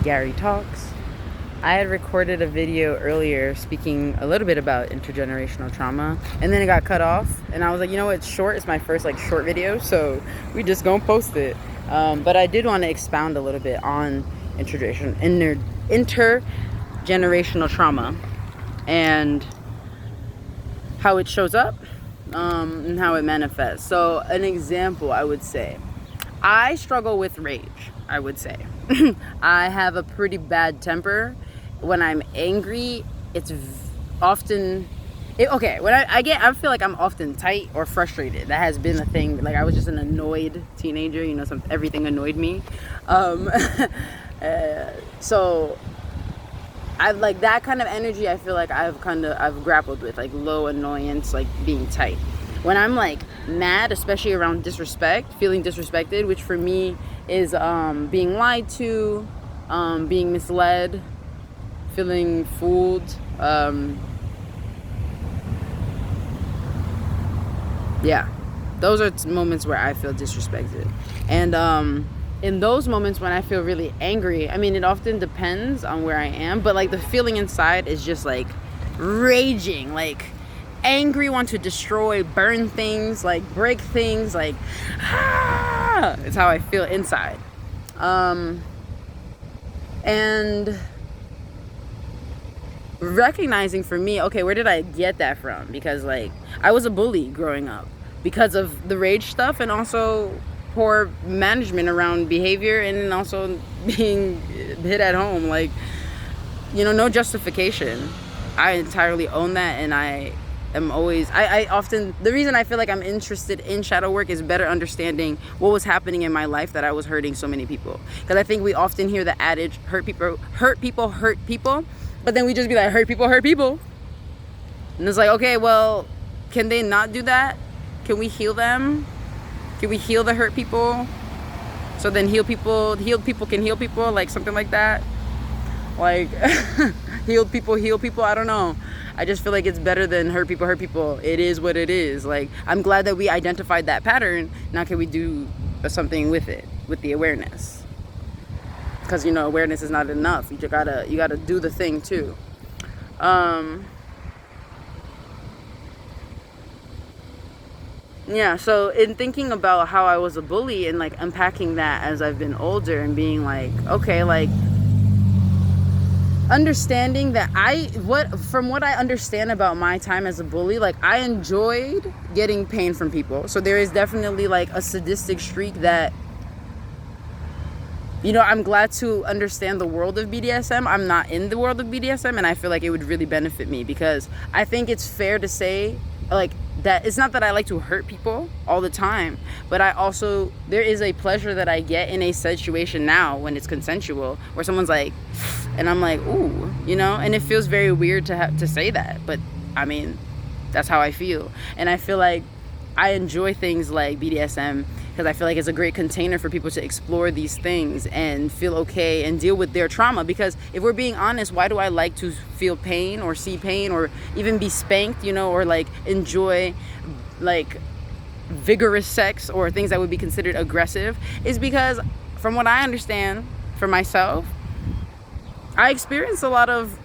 GariTalks. I had recorded a video earlier speaking a little bit about intergenerational trauma, and then it got cut off, and I was like, you know what, it's short, it's my first short video, so we just gonna post it. But I did want to expound a little bit on intergenerational trauma and how it shows up, and how it manifests. So an example, I would say, I struggle with rage, I would say. I have a pretty bad temper. When I'm angry, it's often... when I feel like I'm often tight or frustrated. That has been a thing. I was just an annoyed teenager, everything annoyed me. So I like that kind of energy. I feel like I've grappled with, low annoyance, being tight. When I'm mad, especially around disrespect, feeling disrespected, which for me is being lied to, being misled, feeling fooled. Yeah, those are moments where I feel disrespected. And in those moments when I feel really angry, it often depends on where I am, but the feeling inside is just raging, angry, want to destroy, burn things, break things, it's how I feel inside. And recognizing for me, okay, where did I get that from? Because I was a bully growing up because of the rage stuff, and also poor management around behavior, and also being hit at home. No justification. I entirely own that, and I often, the reason I feel like I'm interested in shadow work is better understanding what was happening in my life that I was hurting so many people. Because I think we often hear the adage, hurt people, but then we just be like, hurt people. And it's okay, well, can they not do that? Can we heal them? Can we heal the hurt people? So then healed people can heal people, something like that. Healed people heal people, I don't know. I just feel like it's better than hurt people. It is what it is. I'm glad that we identified that pattern. Now can we do something with it, with the awareness? Because awareness is not enough. You gotta do the thing too. Yeah, so in thinking about how I was a bully and unpacking that as I've been older and being okay, understanding that from what I understand about my time as a bully, I enjoyed getting pain from people. So there is definitely a sadistic streak that, I'm glad to understand the world of BDSM. I'm not in the world of BDSM, and I feel like it would really benefit me, because I think it's fair to say that it's not that I like to hurt people all the time, but there is a pleasure that I get in a situation now when it's consensual, where someone's and I'm ooh, and it feels very weird to have to say that, but that's how I feel. And I feel like I enjoy things like BDSM because I feel like it's a great container for people to explore these things and feel okay and deal with their trauma. Because if we're being honest, why do I like to feel pain or see pain or even be spanked, or enjoy vigorous sex or things that would be considered aggressive? Is because from what I understand for myself, I experienced a lot of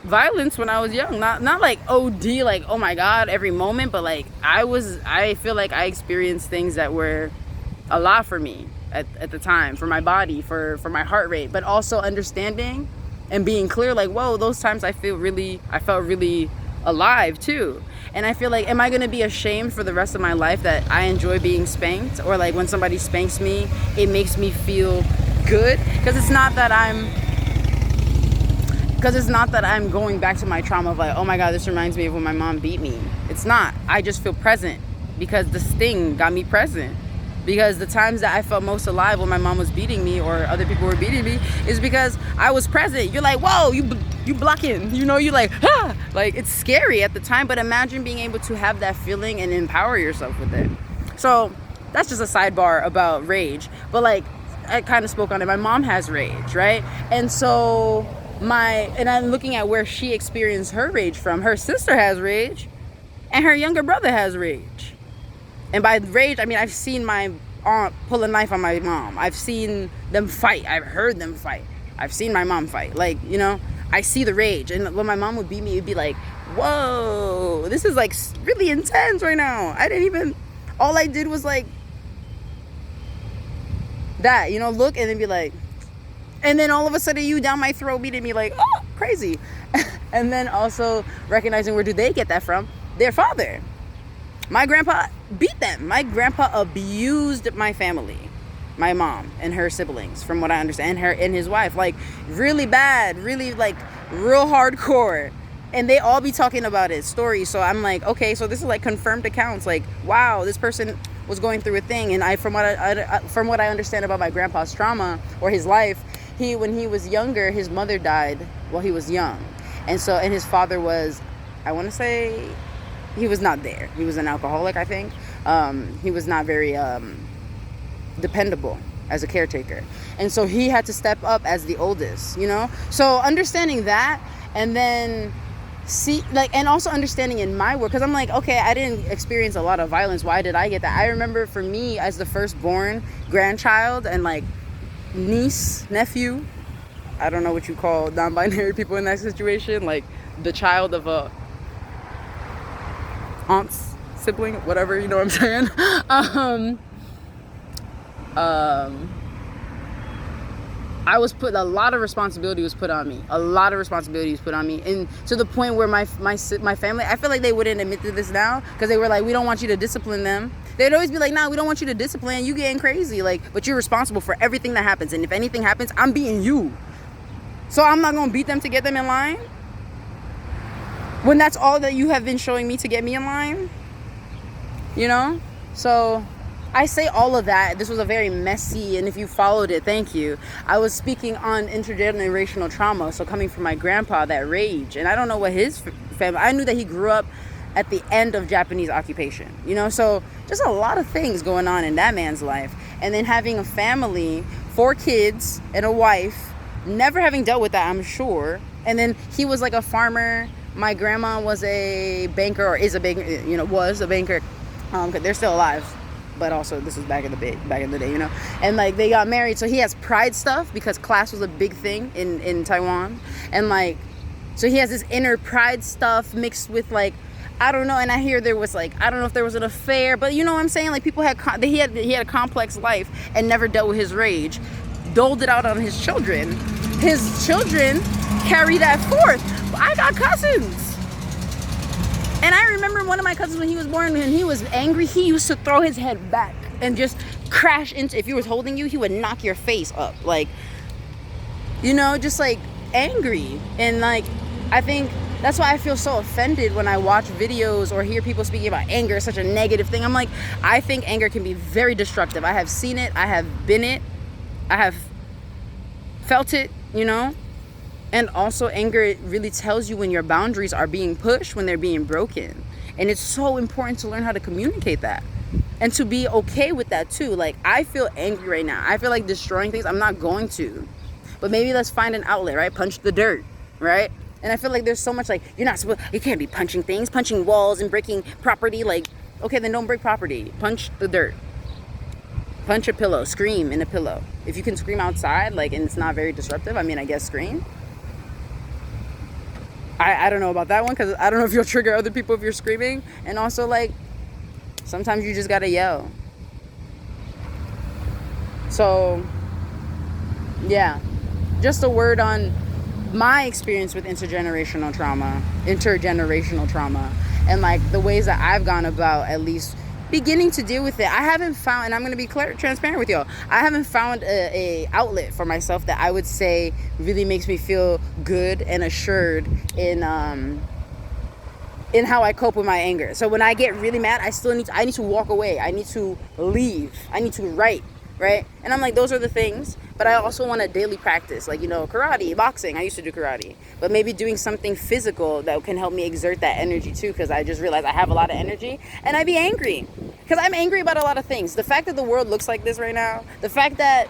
violence when I was young. Not OD, oh my God, every moment, but I feel like I experienced things that were a lot for me at the time, for my body, for my heart rate, but also understanding and being clear, whoa, those times I felt really alive too. And I feel am I gonna be ashamed for the rest of my life that I enjoy being spanked, or when somebody spanks me, it makes me feel good? Because it's not that I'm going back to my trauma of oh my God, this reminds me of when my mom beat me. It's not. I just feel present because the sting got me present. Because the times that I felt most alive when my mom was beating me or other people were beating me is because I was present. You're whoa, you blocking, you're ah! It's scary at the time, but imagine being able to have that feeling and empower yourself with it. So that's just a sidebar about rage. But I kind of spoke on it. My mom has rage, right? And so and I'm looking at where she experienced her rage from. Her sister has rage, and her younger brother has rage. And by rage, I've seen my aunt pull a knife on my mom. I've seen them fight. I've heard them fight. I've seen my mom fight. Like, you know, I see the rage. And when my mom would beat me, it'd be like, whoa, this is like really intense right now. All I did was like that, you know, look and then be like, and then all of a sudden you down my throat beating me like, oh, crazy. And then also recognizing, where do they get that from? Their father. My grandpa beat them. My grandpa abused my family, my mom and her siblings, from what I understand, her and his wife, like really bad, really like real hardcore. And they all be talking about it, stories. So I'm like, okay, so this is like confirmed accounts. Like, wow, this person was going through a thing. And from what I understand about my grandpa's trauma or his life, when he was younger, his mother died while he was young. And his father was, I want to say, he was not there. He was an alcoholic, I think. He was not very dependable as a caretaker. And so he had to step up as the oldest, you know? So understanding that, and then and also understanding in my work, because I'm like, okay, I didn't experience a lot of violence. Why did I get that? I remember for me, as the firstborn grandchild and like niece, nephew, I don't know what you call non-binary people in that situation, like the child of a aunt's sibling, whatever, you know what I'm saying? I was put, a lot of responsibility was put on me. And to the point where my family, I feel like they wouldn't admit to this now, because they were like, we don't want you to discipline them. They'd always be like, nah, we don't want you to discipline, you getting crazy, like, but you're responsible for everything that happens, and if anything happens, I'm beating you. So I'm not gonna beat them to get them in line, when that's all that you have been showing me to get me in line, you know? So I say all of that. This was a very messy, and if you followed it, thank you. I was speaking on intergenerational trauma, so coming from my grandpa, that rage, and I don't know what his family, I knew that he grew up at the end of Japanese occupation, you know? So just a lot of things going on in that man's life, and then having a family, 4 kids and a wife, never having dealt with that, I'm sure. And then he was like a farmer. My grandma was a banker, or is a banker, you know, was a banker. They're still alive, but also this was back in the day, you know. And like they got married, so he has pride stuff, because class was a big thing in Taiwan, and like, so he has this inner pride stuff mixed with like, I don't know. And I hear there was like, I don't know if there was an affair, but you know what I'm saying. Like people he had a complex life and never dealt with his rage, doled it out on his children. His children carry that forth. I got cousins. And I remember one of my cousins, when he was born, when he was angry, he used to throw his head back and just crash into, if he was holding you, he would knock your face up. Like, you know, just like angry. And like, I think that's why I feel so offended when I watch videos or hear people speaking about anger, such a negative thing. I'm like, I think anger can be very destructive. I have seen it. I have been it. I have felt it, you know? And also anger, it really tells you when your boundaries are being pushed, when they're being broken. And it's so important to learn how to communicate that and to be okay with that too. Like, I feel angry right now. I feel like destroying things. I'm not going to, but maybe let's find an outlet, right? Punch the dirt, right? And I feel like there's so much like, you can't be punching things, punching walls and breaking property. Like, okay, then don't break property. Punch the dirt. Punch a pillow, scream in a pillow. If you can scream outside, like, and it's not very disruptive, I mean, I guess scream. I don't know about that one, because I don't know if you'll trigger other people if you're screaming. And also, like, sometimes you just gotta yell. So, yeah. Just a word on my experience with intergenerational trauma, and, like, the ways that I've gone about at least beginning to deal with it. I haven't found, and I'm going to be transparent with y'all, I haven't found a outlet for myself that I would say really makes me feel good and assured in how I cope with my anger. So when I get really mad, I need to walk away. I need to leave. I need to write, right? And I'm like, those are the things. But I also want a daily practice, like, you know, karate, boxing. I used to do karate, but maybe doing something physical that can help me exert that energy too, because I just realized I have a lot of energy, and I be angry because I'm angry about a lot of things. The fact that the world looks like this right now, the fact that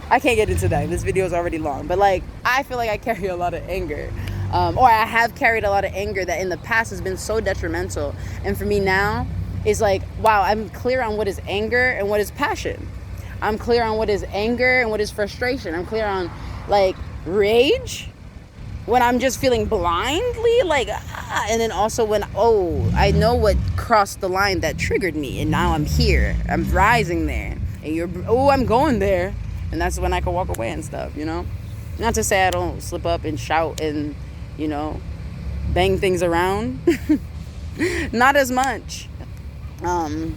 I can't get into that. This video is already long, but like, I feel like I carry a lot of anger, or I have carried a lot of anger that in the past has been so detrimental. And for me now is like, wow, I'm clear on what is anger and what is passion. I'm clear on what is anger and what is frustration. I'm clear on like rage when I'm just feeling blindly like and then also when I know what crossed the line that triggered me, and now I'm here, I'm rising there, and I'm going there, and that's when I can walk away and stuff, you know. Not to say I don't slip up and shout and, you know, bang things around. Not as much. And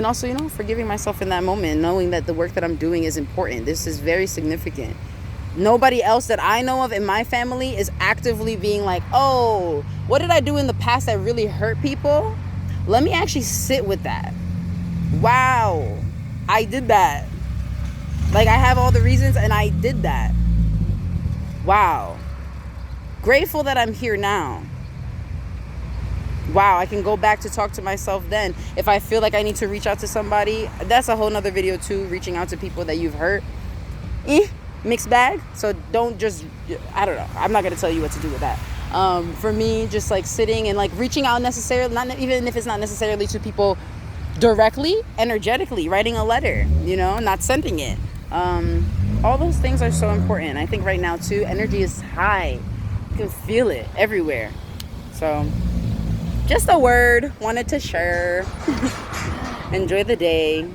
also, you know, forgiving myself in that moment, knowing that the work that I'm doing is important. This is very significant. Nobody else that I know of in my family is actively being like, oh, what did I do in the past that really hurt people? Let me actually sit with that. Wow, I did that. Like, I have all the reasons and I did that. Wow. Grateful that I'm here now. Wow, I can go back to talk to myself then. If I feel like I need to reach out to somebody, that's a whole nother video too, reaching out to people that you've hurt. Mixed bag. So don't just, I don't know, I'm not gonna tell you what to do with that. For me, just like sitting and like reaching out necessarily, not even if it's not necessarily to people directly, energetically, writing a letter, you know, not sending it. All those things are so important. I think right now too, energy is high. You can feel it everywhere. So just a word, wanted to share. Enjoy the day.